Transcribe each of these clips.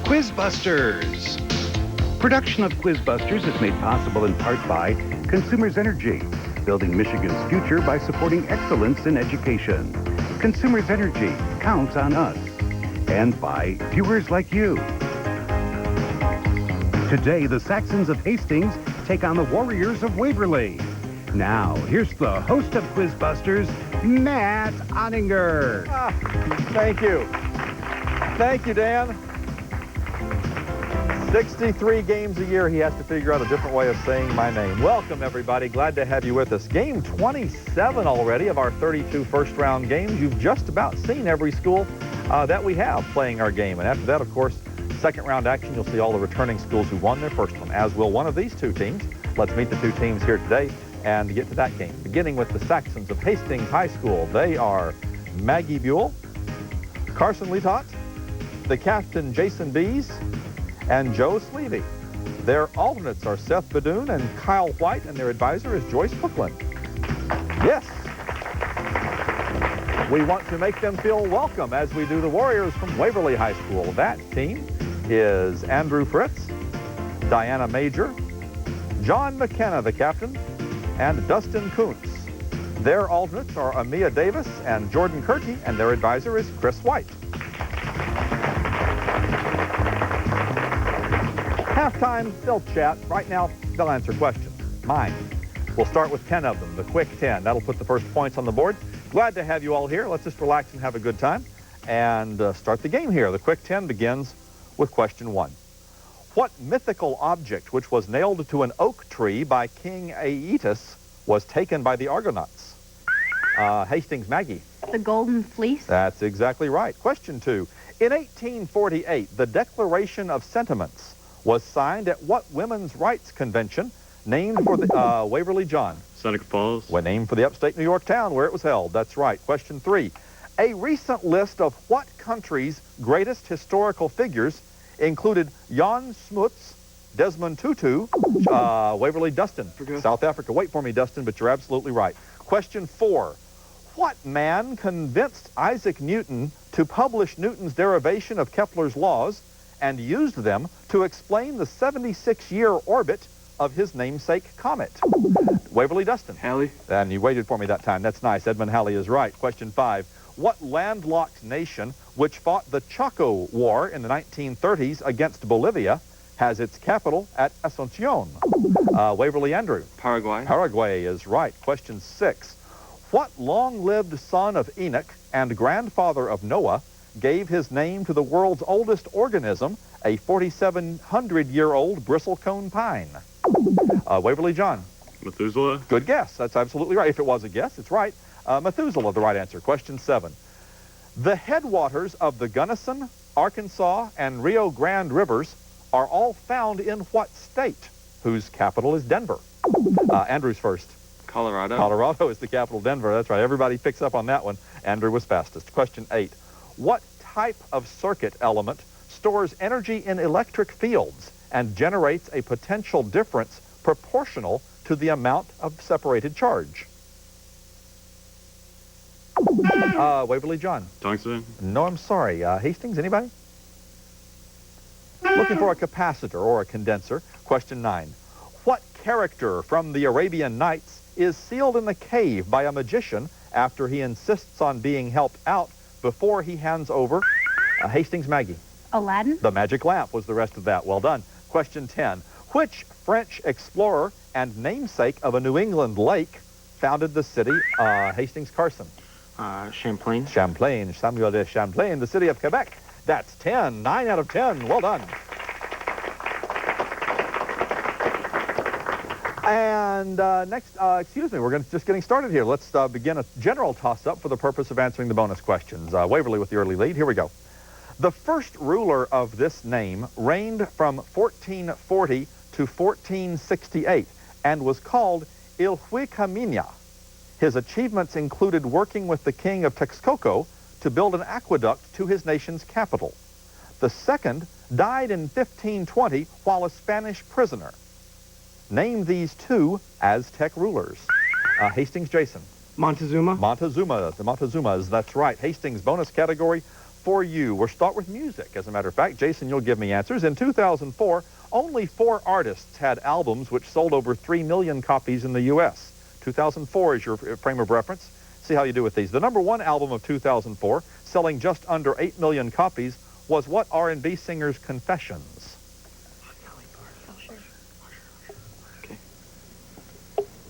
QuizBusters. Production of QuizBusters is made possible in part by Consumers Energy, building Michigan's future by supporting excellence in education. Consumers Energy counts on us. And by viewers like you. Today, the Saxons of Hastings take on the Warriors of Waverly. Now, here's the host of QuizBusters, Matt Oninger. Thank you. Thank you, Dan. 63 games a year, he has to figure out a different way of saying my name. Welcome, everybody. Glad to have you with us. Game 27 already of our 32 first-round games. You've just about seen every school that we have playing our game. And after that, of course, second-round action, you'll see all the returning schools who won their first one, as will one of these two teams. Let's meet the two teams here today and get to that game. Beginning with the Saxons of Hastings High School. They are Maggie Buell, Carson Letot, the captain Jason Bees, and Joe Sleevey. Their alternates are Seth Badoon and Kyle White, and their advisor is Joyce Brooklyn. Yes. We want to make them feel welcome as we do the Warriors from Waverly High School. That team is Andrew Fritz, Diana Major, John McKenna, the captain, and Dustin Kuntz. Their alternates are Amia Davis and Jordan Kirky, and their advisor is Chris White. Halftime, they'll chat. Right now, they'll answer questions. Mine. We'll start with 10 of them, the quick 10. That'll put the first points on the board. Glad to have you all here. Let's just relax and have a good time and start the game here. The quick 10 begins with question 1. What mythical object which was nailed to an oak tree by King Aeetes was taken by the Argonauts? Hastings, Maggie. The Golden Fleece? That's exactly right. Question 2. In 1848, the Declaration of Sentiments was signed at what women's rights convention named for the Waverly John? Seneca Falls. Well, named for the upstate New York town where it was held. That's right. Question 3. A recent list of what country's greatest historical figures included Jan Smuts, Desmond Tutu, Waverly Dustin, South Africa. Wait for me, Dustin, but you're absolutely right. Question 4. What man convinced Isaac Newton to publish Newton's derivation of Kepler's laws and used them to explain the 76-year orbit of his namesake comet? Waverly Dustin. Halley. And you waited for me that time. That's nice. Edmund Halley is right. Question 5. What landlocked nation which fought the Chaco War in the 1930s against Bolivia has its capital at Asuncion? Waverly Andrew. Paraguay. Paraguay is right. Question 6. What long-lived son of Enoch and grandfather of Noah gave his name to the world's oldest organism, a 4,700-year-old bristlecone pine? Waverly John. Methuselah. Good guess. That's absolutely right. If it was a guess, it's right. Methuselah, the right answer. Question 7. The headwaters of the Gunnison, Arkansas, and Rio Grande rivers are all found in what state, whose capital is Denver? Andrew's first. Colorado. Colorado is the capital, Denver. That's right. Everybody picks up on that one. Andrew was fastest. Question 8. What type of circuit element stores energy in electric fields and generates a potential difference proportional to the amount of separated charge? Waverly John. Tungsten. No, I'm sorry. Hastings, anybody? Looking for a capacitor or a condenser. Question 9. What character from the Arabian Nights is sealed in the cave by a magician after he insists on being helped out before he hands over? Hastings, Maggie. Aladdin? The magic lamp was the rest of that. Well done. Question 10. Which French explorer and namesake of a New England lake founded the city? Hastings, Carson. Champlain. Champlain, Samuel de Champlain, the city of Quebec. That's 10, 9 out of 10. Well done. And next, excuse me, we're just getting started here. Let's begin a general toss-up for the purpose of answering the bonus questions. Waverly with the early lead. Here we go. The first ruler of this name reigned from 1440 to 1468 and was called Ilhuicamina. His achievements included working with the king of Texcoco to build an aqueduct to his nation's capital. The second died in 1520 while a Spanish prisoner. Name these two Aztec rulers. Hastings, Jason. Montezuma. Montezuma, the Montezumas, that's right. Hastings bonus category, for you. We'll start with music. As a matter of fact, Jason, you'll give me answers. In 2004, only 4 artists had albums which sold over 3 million copies in the U.S. 2004 is your frame of reference. See how you do with these. The number 1 album of 2004, selling just under 8 million copies, was what R&B singer's Confessions?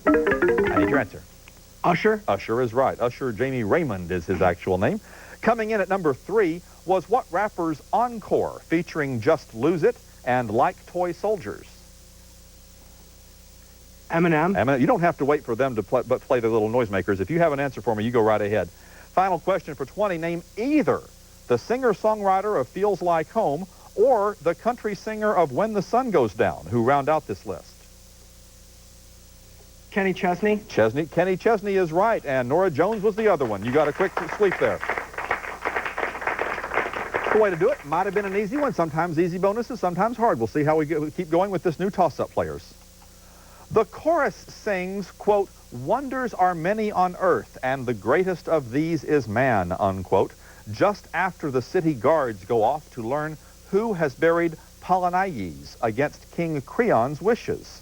I need your answer. Usher? Usher is right. Usher Jamie Raymond is his actual name. Coming in at number 3 was what rapper's Encore, featuring Just Lose It and Like Toy Soldiers? Eminem? Eminem. You don't have to wait for them to play the little noisemakers. If you have an answer for me, you go right ahead. Final question for 20. Name either the singer-songwriter of Feels Like Home or the country singer of When the Sun Goes Down, who round out this list. Kenny Chesney? Kenny Chesney is right, and Nora Jones was the other one. You got a quick sweep there. That's the way to do it. Might have been an easy one. Sometimes easy bonuses, sometimes hard. We'll see how we keep going with this new toss-up players. The chorus sings, quote, "Wonders are many on earth, and the greatest of these is man," unquote, just after the city guards go off to learn who has buried Polynices against King Creon's wishes.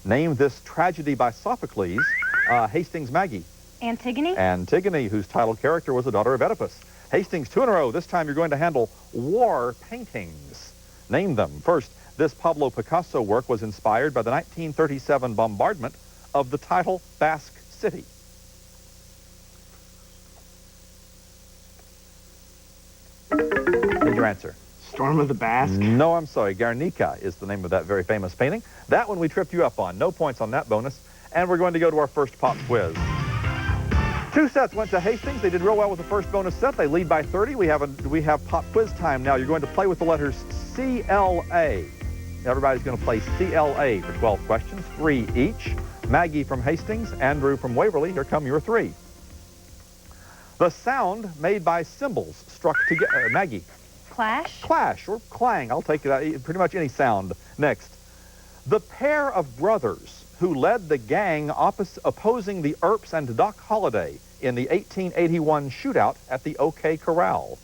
Name this tragedy by Sophocles, Hastings Maggie. Antigone? Antigone, whose title character was the daughter of Oedipus. Hastings, 2 in a row. This time you're going to handle war paintings. Name them. First, this Pablo Picasso work was inspired by the 1937 bombardment of the title Basque City. Need your answer. Storm of the Basque? No, I'm sorry. Guernica is the name of that very famous painting. That one we tripped you up on. No points on that bonus. And we're going to go to our first pop quiz. 2 sets went to Hastings. They did real well with the first bonus set. They lead by 30. We have pop quiz time now. You're going to play with the letters CLA. Everybody's going to play CLA for 12 questions, 3 each. Maggie from Hastings, Andrew from Waverly. Here come your 3. The sound made by cymbals struck together. Maggie. Clash? Clash or clang. I'll take it. Pretty much any sound. Next. The pair of brothers who led the gang opposing the Earps and Doc Holliday in the 1881 shootout at the OK Corral.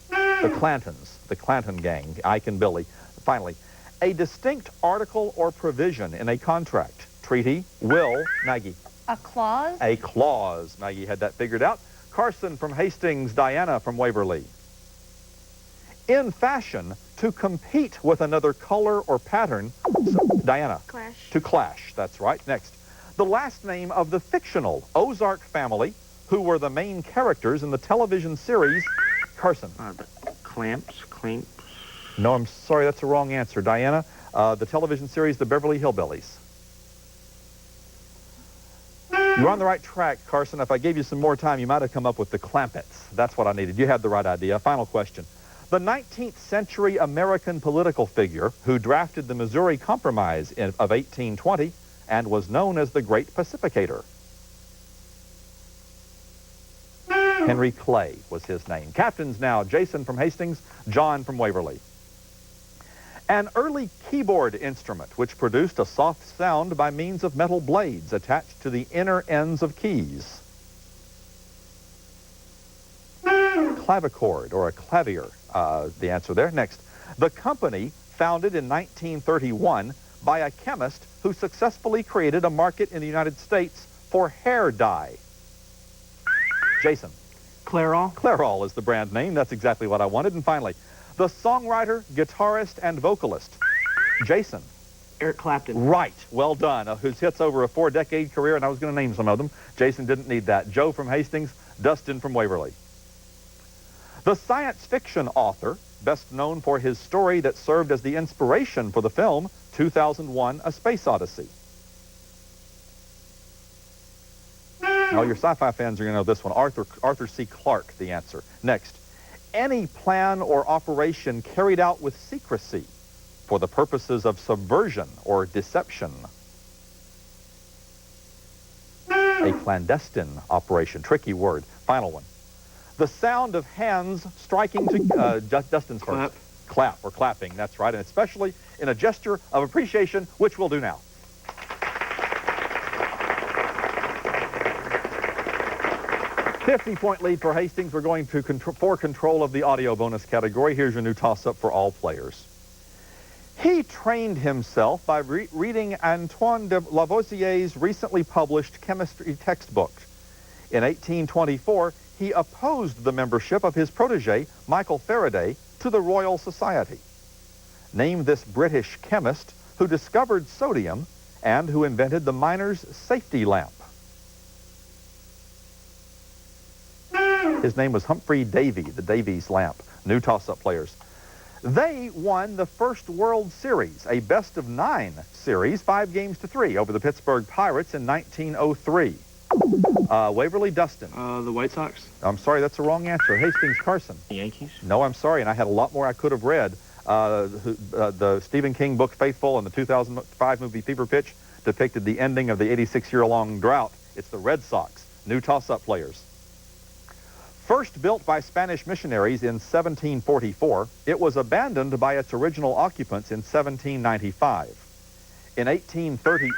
The Clantons, the Clanton gang, Ike and Billy. Finally, a distinct article or provision in a contract, treaty, will, Maggie. A clause? A clause. Maggie had that figured out. Carson from Hastings, Diana from Waverly. In fashion, to compete with another color or pattern, Diana. Clash. To clash, that's right. Next, the last name of the fictional Ozark family, who were the main characters in the television series, Carson. Clamps. No, I'm sorry, that's the wrong answer. Diana, the television series, The Beverly Hillbillies. You're on the right track, Carson. If I gave you some more time, you might have come up with the Clampets. That's what I needed. You had the right idea. Final question. The 19th century American political figure who drafted the Missouri Compromise of 1820 and was known as the Great Pacificator. Henry Clay was his name. Captains now, Jason from Hastings, John from Waverly. An early keyboard instrument which produced a soft sound by means of metal blades attached to the inner ends of keys. Clavichord or a clavier, the answer there. Next, the company founded in 1931 by a chemist who successfully created a market in the United States for hair dye. Jason. Clairol? Clairol is the brand name. That's exactly what I wanted. And finally, the songwriter, guitarist, and vocalist, Jason. Eric Clapton. Right. Well done. Whose hits over a 4-decade career, and I was going to name some of them. Jason didn't need that. Joe from Hastings, Dustin from Waverly. The science fiction author, best known for his story that served as the inspiration for the film 2001: A Space Odyssey. All your sci-fi fans are going to know this one. Arthur C. Clarke, the answer. Next, any plan or operation carried out with secrecy for the purposes of subversion or deception. A clandestine operation. Tricky word. Final one. The sound of hands striking to Dustin's Clap. first. Clap or clapping, that's right, and especially in a gesture of appreciation, which we'll do now. 50-point lead for Hastings. We're going to for control of the audio bonus category. Here's your new toss-up for all players. He trained himself by reading Antoine de Lavoisier's recently published chemistry textbook. In 1824, he opposed the membership of his protege, Michael Faraday, to the Royal Society. Name this British chemist who discovered sodium and who invented the miner's safety lamp. His name was Humphrey Davy, the Davies lamp. New toss-up players. They won the first World Series, a best-of-9 series, 5-3 over the Pittsburgh Pirates in 1903. Waverly, Dustin. The White Sox. I'm sorry, that's the wrong answer. Hastings, Carson. The Yankees. No, I'm sorry, and I had a lot more I could have read. The Stephen King book Faithful and the 2005 movie Fever Pitch depicted the ending of the 86-year-long drought. It's the Red Sox. New toss-up players. First built by Spanish missionaries in 1744, it was abandoned by its original occupants in 1795. In 1830,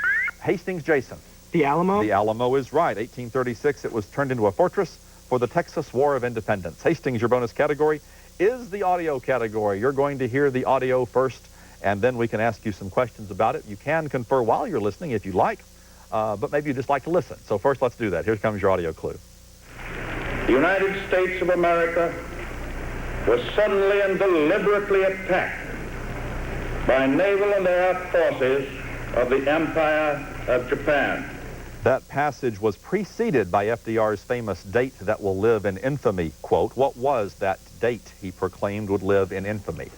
Hastings, Jason. The Alamo? The Alamo is right. 1836, it was turned into a fortress for the Texas War of Independence. Hastings, your bonus category, is the audio category. You're going to hear the audio first, and then we can ask you some questions about it. You can confer while you're listening if you like, but maybe you just like to listen. So first, let's do that. Here comes your audio clue. The United States of America was suddenly and deliberately attacked by naval and air forces of the Empire of Japan. That passage was preceded by FDR's famous date that will live in infamy quote. What was that date he proclaimed would live in infamy?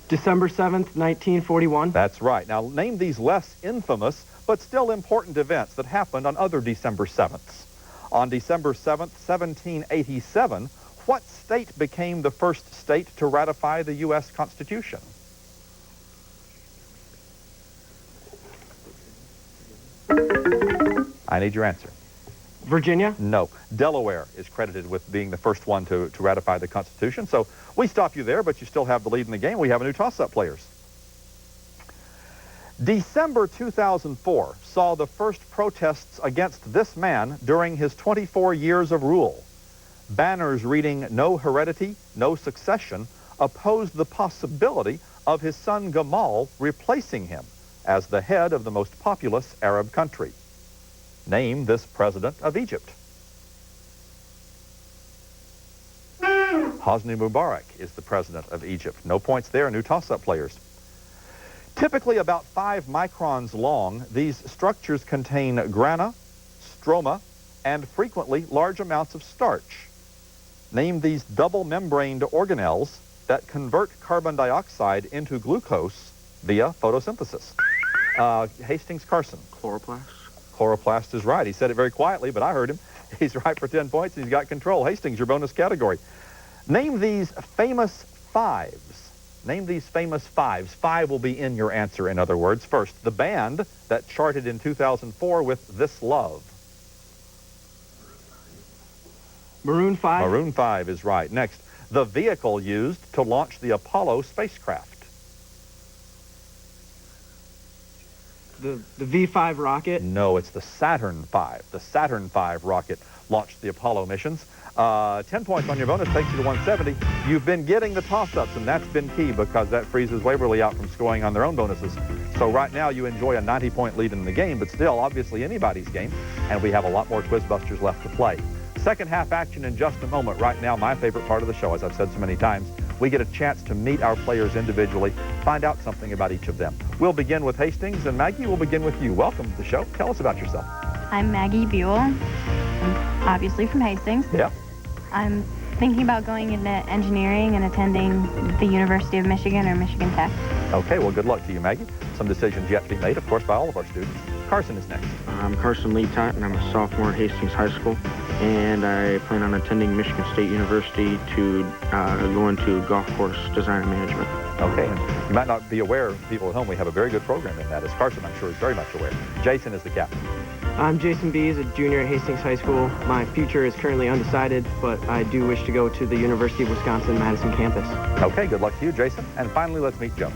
December 7th, 1941. That's right. Now, name these less infamous but still important events that happened on other December 7ths. On December 7th, 1787, what state became the first state to ratify the U.S. Constitution? I need your answer. Virginia? No. Delaware is credited with being the first one to ratify the Constitution. So we stop you there, but you still have the lead in the game. We have a new toss-up, players. December 2004 saw the first protests against this man during his 24 years of rule. Banners reading "No heredity, no succession" opposed the possibility of his son Gamal replacing him as the head of the most populous Arab country. Name this president of Egypt. Hosni Mubarak is the president of Egypt. No points there. New toss-up, players. Typically about 5 microns long, these structures contain grana, stroma, and frequently large amounts of starch. Name these double-membraned organelles that convert carbon dioxide into glucose via photosynthesis. Hastings, Carson. Chloroplast. Chloroplast is right. He said it very quietly, but I heard him. He's right for 10 points, and he's got control. Hastings, your bonus category. Name these famous fives. Name these famous fives. 5 will be in your answer, in other words. First, the band that charted in 2004 with This Love. Maroon 5? Maroon 5 is right. Next, the vehicle used to launch the Apollo spacecraft. The V5 rocket? No, it's the Saturn V. The Saturn V rocket launched the Apollo missions. 10 points on your bonus takes you to 170. You've been getting the toss-ups, and that's been key because that freezes Waverly out from scoring on their own bonuses. So right now you enjoy a 90-point lead in the game, but still obviously anybody's game, and we have a lot more QuizBusters left to play. Second half action in just a moment. Right now, my favorite part of the show, as I've said so many times, we get a chance to meet our players individually, find out something about each of them. We'll begin with Hastings, and Maggie, we'll begin with you. Welcome to the show. Tell us about yourself. I'm Maggie Buell. I'm obviously from Hastings. Yeah. I'm thinking about going into engineering and attending the University of Michigan or Michigan Tech. Okay, well, good luck to you, Maggie. Some decisions yet to be made, of course, by all of our students. Carson is next. I'm Carson Leetot, and I'm a sophomore at Hastings High School. And I plan on attending Michigan State University to go into golf course design and management. Okay, and you might not be aware, people at home, we have a very good program in that, as Carson, I'm sure, is very much aware. Jason is the captain. I'm Jason Bees, a junior at Hastings High School. My future is currently undecided, but I do wish to go to the University of Wisconsin-Madison campus. Okay, good luck to you, Jason. And finally, let's meet Joe.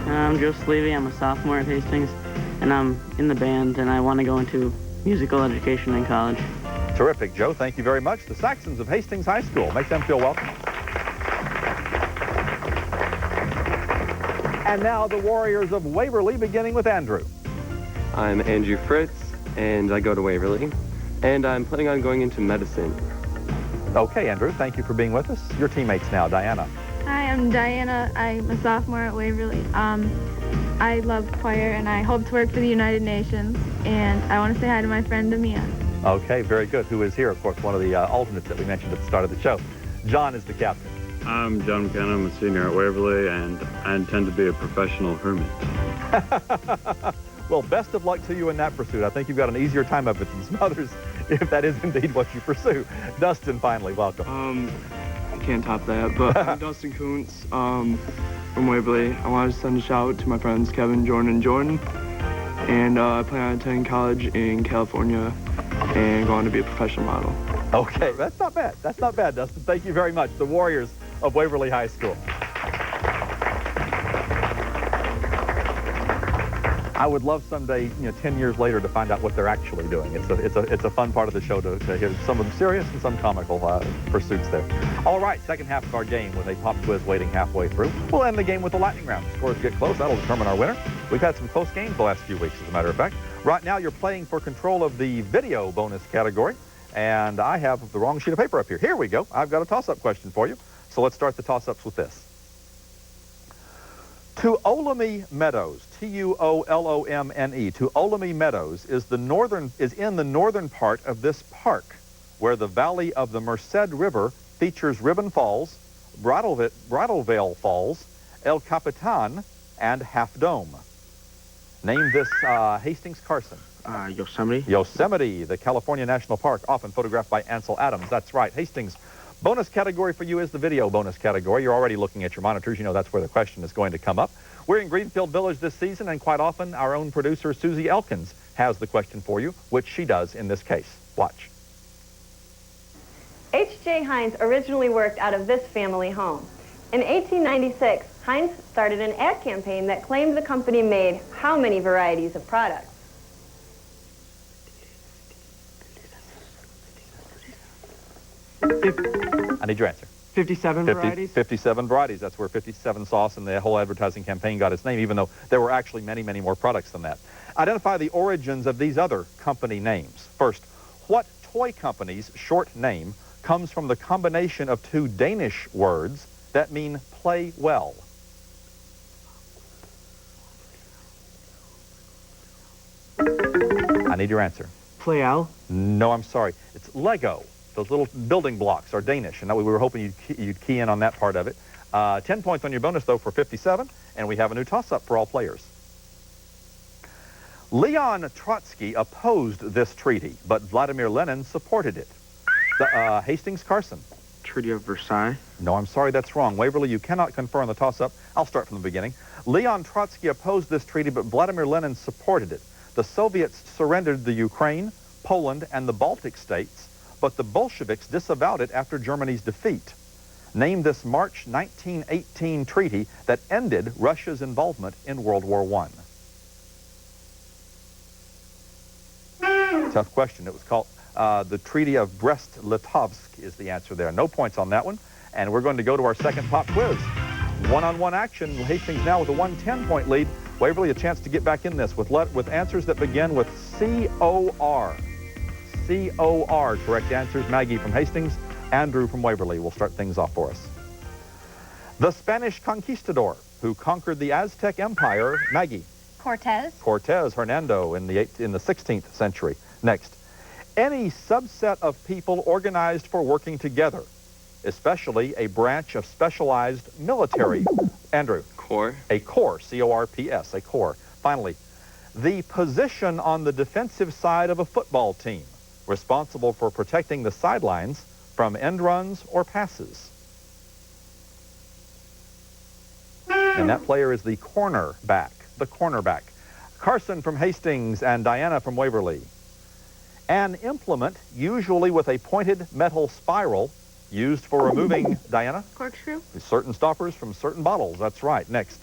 I'm Joe Slavey. I'm a sophomore at Hastings, and I'm in the band, and I want to go into Musical education in college. Terrific, Joe. Thank you very much. The Saxons of Hastings High School. Make them feel welcome. And now the Warriors of Waverly, beginning with Andrew. I'm Andrew Fritz, and I go to Waverly, and I'm planning on going into medicine. Okay, Andrew, thank you for being with us. Your teammates now, Diana. Hi, I'm Diana. I'm a sophomore at Waverly. I love choir, and I hope to work for the United Nations, and I want to say hi to my friend, Amia. Okay, very good. Who is here, of course, one of the alternates that we mentioned at the start of the show. John is the captain. I'm John McKenna. I'm a senior at Waverly, and I intend to be a professional hermit. Well, best of luck to you in that pursuit. I think you've got an easier time of it than some others, if that is indeed what you pursue. Dustin, finally, welcome. I can't top that, but I'm Dustin Kuntz from Waverly. I want to send a shout out to my friends Kevin, Jordan, and Jordan. And I plan on attending college in California and going to be a professional model. Okay, that's not bad. That's not bad, Dustin. Thank you very much. The Warriors of Waverly High School. I would love someday, 10 years later, to find out what they're actually doing. It's a fun part of the show to hear some of them serious and some comical pursuits there. All right, second half of our game with a pop quiz waiting halfway through. We'll end the game with the lightning round. Scores get close. That'll determine our winner. We've had some close games the last few weeks, as a matter of fact. Right now, you're playing for control of the video bonus category, and I have the wrong sheet of paper up here. Here we go. I've got a toss-up question for you. So let's start the toss-ups with this. Tuolumne Meadows, Tuolomne, Tuolumne Meadows is in the northern part of this park, where the valley of the Merced River features Ribbon Falls, Bridalveil Falls, El Capitan, and Half Dome. Name this Hastings Carson. Yosemite. Yosemite, the California National Park, often photographed by Ansel Adams. That's right, Hastings. Bonus category for you is the video bonus category. You're already looking at your monitors. You know that's where the question is going to come up. We're in Greenfield Village this season, and quite often our own producer, Susie Elkins, has the question for you, which she does in this case. Watch. H.J. Heinz originally worked out of this family home. In 1896, Heinz started an ad campaign that claimed the company made how many varieties of products? I need your answer. 57 varieties? 57 varieties. That's where 57 sauce and the whole advertising campaign got its name, even though there were actually many, many more products than that. Identify the origins of these other company names. First, what toy company's short name comes from the combination of two Danish words that mean play well? I need your answer. Play-Al? No, I'm sorry. It's Lego. Those little building blocks are Danish, and we were hoping you'd key in on that part of it. 10 points on your bonus, though, for 57, and we have a new toss-up for all players. Leon Trotsky opposed this treaty, but Vladimir Lenin supported it. Hastings Carson. Treaty of Versailles. No, I'm sorry, that's wrong. Waverly, you cannot confer on the toss-up. I'll start from the beginning. Leon Trotsky opposed this treaty, but Vladimir Lenin supported it. The Soviets surrendered the Ukraine, Poland, and the Baltic states, but the Bolsheviks disavowed it after Germany's defeat. Name this March 1918 treaty that ended Russia's involvement in World War I. Tough question. It was called the Treaty of Brest-Litovsk is the answer there. No points on that one. And we're going to go to our second pop quiz. One-on-one action. Hastings now with a 110-point lead. Waverly a chance to get back in this with answers that begin with C-O-R. C-O-R, correct answers. Maggie from Hastings, Andrew from Waverly will start things off for us. The Spanish conquistador who conquered the Aztec Empire, Maggie. Cortez. Cortez, Hernando in the 16th century. Next, any subset of people organized for working together, especially a branch of specialized military. Andrew. Corps. A corps, C-O-R-P-S, a corps. Finally, the position on the defensive side of a football team, responsible for protecting the sidelines from end runs or passes. And that player is the cornerback, the cornerback. Carson from Hastings and Diana from Waverly. An implement, usually with a pointed metal spiral, used for removing, Diana? Corkscrew. Certain stoppers from certain bottles, that's right. Next.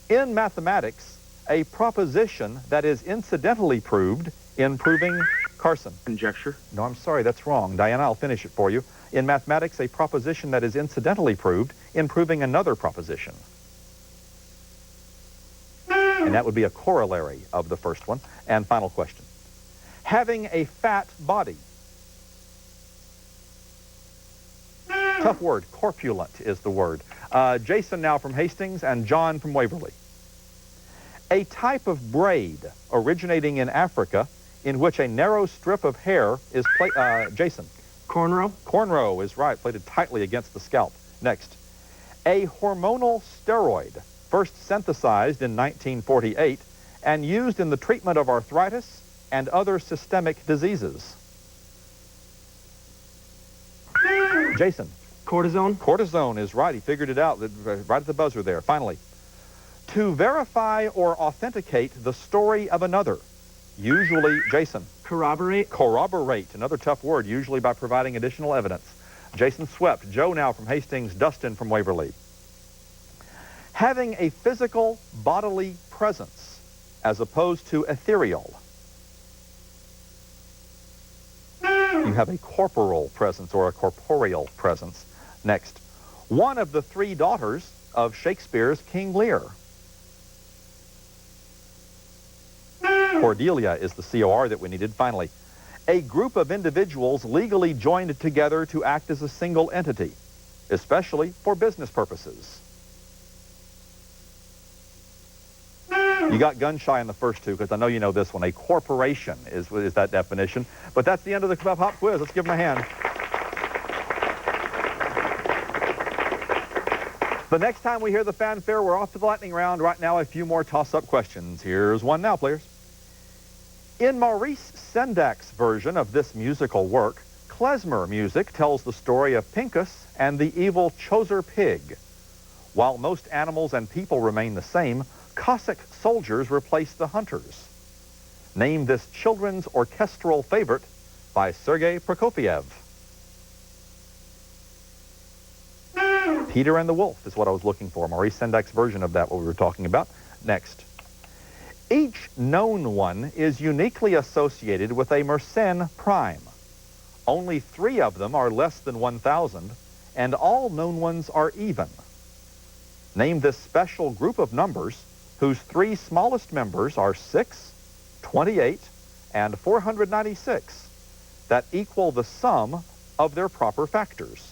In mathematics, a proposition that is incidentally proved in proving Carson. Conjecture. No, I'm sorry, that's wrong. Diana, I'll finish it for you. In mathematics, a proposition that is incidentally proved in proving another proposition. And that would be a corollary of the first one. And final question. Having a fat body. Tough word. Corpulent is the word. Jason now from Hastings and John from Waverly. A type of braid originating in Africa in which a narrow strip of hair is Jason. Cornrow. Cornrow is right, plaited tightly against the scalp. Next. A hormonal steroid, first synthesized in 1948 and used in the treatment of arthritis and other systemic diseases. Jason. Cortisone. Cortisone is right. He figured it out right at the buzzer there. Finally. To verify or authenticate the story of another. Usually, Jason. Corroborate. Corroborate, another tough word, usually by providing additional evidence. Jason swept. Joe now from Hastings, Dustin from Waverly. Having a physical bodily presence as opposed to ethereal. You have a corporal presence or a corporeal presence. Next. One of the three daughters of Shakespeare's King Lear. Cordelia is the COR that we needed. Finally, a group of individuals legally joined together to act as a single entity, especially for business purposes. You got gun shy in the first two because I know you know this one. A corporation is that definition. But that's the end of the pop quiz. Let's give them a hand. The next time we hear the fanfare, we're off to the lightning round. Right now, a few more toss-up questions. Here's one now, players. In Maurice Sendak's version of this musical work, klezmer music tells the story of Pincus and the evil Choser Pig. While most animals and people remain the same, Cossack soldiers replace the hunters. Name this children's orchestral favorite by Sergei Prokofiev. Peter and the Wolf is what I was looking for. Maurice Sendak's version of that, what we were talking about. Next. Each known one is uniquely associated with a Mersenne prime. Only 3 of them are less than 1,000, and all known ones are even. Name this special group of numbers whose 3 smallest members are 6, 28, and 496 that equal the sum of their proper factors.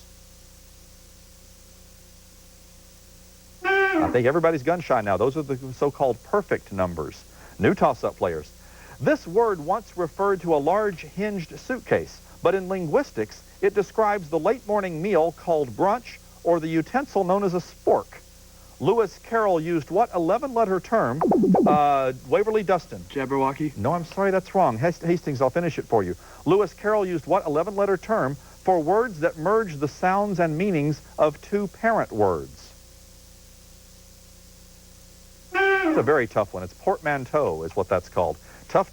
I think everybody's gun shy now. Those are the so-called perfect numbers. New toss-up players. This word once referred to a large hinged suitcase, but in linguistics, it describes the late morning meal called brunch or the utensil known as a spork. Lewis Carroll used what 11-letter term? Waverly Dustin. Jabberwocky. No, I'm sorry, that's wrong. Hastings, I'll finish it for you. Lewis Carroll used what 11-letter term for words that merge the sounds and meanings of 2 parent words? It's a very tough one. It's portmanteau is what that's called. Tough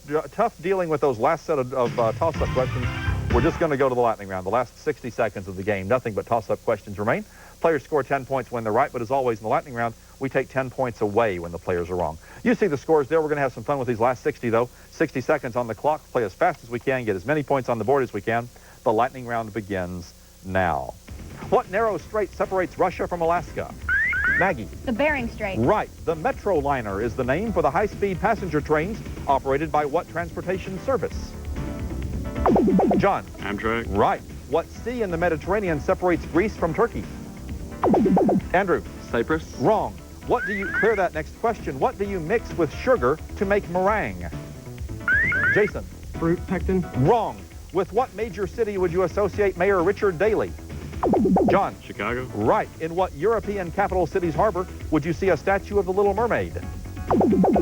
dealing with those last set of toss-up questions. We're just going to go to the lightning round. The last 60 seconds of the game. Nothing but toss-up questions remain. Players score 10 points when they're right, but as always in the lightning round, we take 10 points away when the players are wrong. You see the scores there. We're going to have some fun with these last 60, though. 60 seconds on the clock. Play as fast as we can. Get as many points on the board as we can. The lightning round begins now. What narrow strait separates Russia from Alaska? Maggie. The Bering Strait. Right. The Metroliner is the name for the high-speed passenger trains operated by what transportation service? John. Amtrak. Right. What sea in the Mediterranean separates Greece from Turkey? Andrew. Cyprus. Wrong. What do you, clear that next question, what do you mix with sugar to make meringue? Jason. Fruit pectin. Wrong. With what major city would you associate Mayor Richard Daley? John. Chicago. Right. In what European capital city's harbor would you see a statue of the Little Mermaid?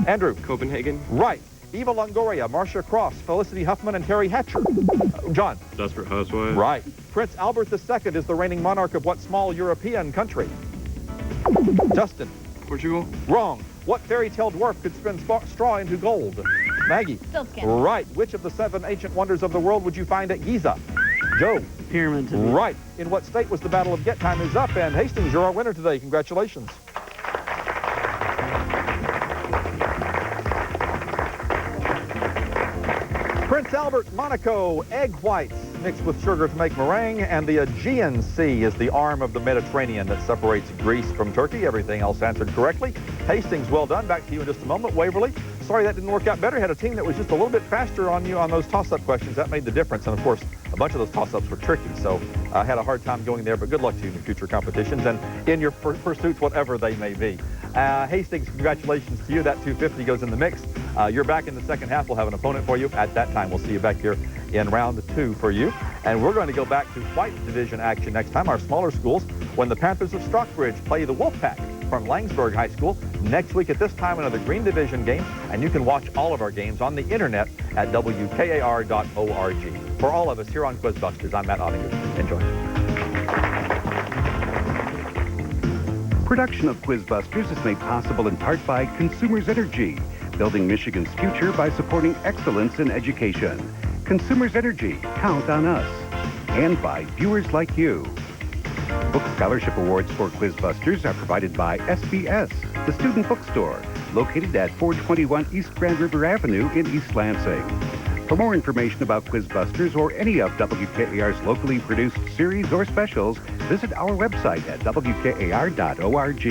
Andrew. Copenhagen. Right. Eva Longoria, Marcia Cross, Felicity Huffman, and Terry Hatcher. John. Desperate Housewives. Right. Prince Albert II is the reigning monarch of what small European country? Justin. Portugal. Wrong. What fairy tale dwarf could spin straw into gold? Maggie. Silkskin. Right. Which of the 7 ancient wonders of the world would you find at Giza? Joe. Pyramids. Right. In what state was the Battle of Get Time is up? And Hastings, you're our winner today. Congratulations. Prince Albert, Monaco, egg whites mixed with sugar to make meringue, and the Aegean Sea is the arm of the Mediterranean that separates Greece from Turkey. Everything else answered correctly. Hastings, well done. Back to you in just a moment. Waverly, sorry that didn't work out better. Had a team that was just a little bit faster on you on those toss-up questions. That made the difference, and of course, a bunch of those toss-ups were tricky, so I had a hard time going there, but good luck to you in future competitions and in your pursuits, whatever they may be. Hastings, congratulations to you. That 250 goes in the mix. You're back in the second half. We'll have an opponent for you at that time. We'll see you back here in round 2 for you. And we're going to go back to white division action next time, our smaller schools, when the Panthers of Stockbridge play the Wolfpack from Langsburg High School. Next week at this time, another green division game, and you can watch all of our games on the internet at WKAR.org. For all of us here on QuizBusters, I'm Matt Ottinger. Enjoy. Production of QuizBusters is made possible in part by Consumers Energy, building Michigan's future by supporting excellence in education. Consumers Energy, count on us. And by viewers like you. Book Scholarship Awards for QuizBusters are provided by SBS, the student bookstore, located at 421 East Grand River Avenue in East Lansing. For more information about QuizBusters or any of WKAR's locally produced series or specials, visit our website at WKAR.org.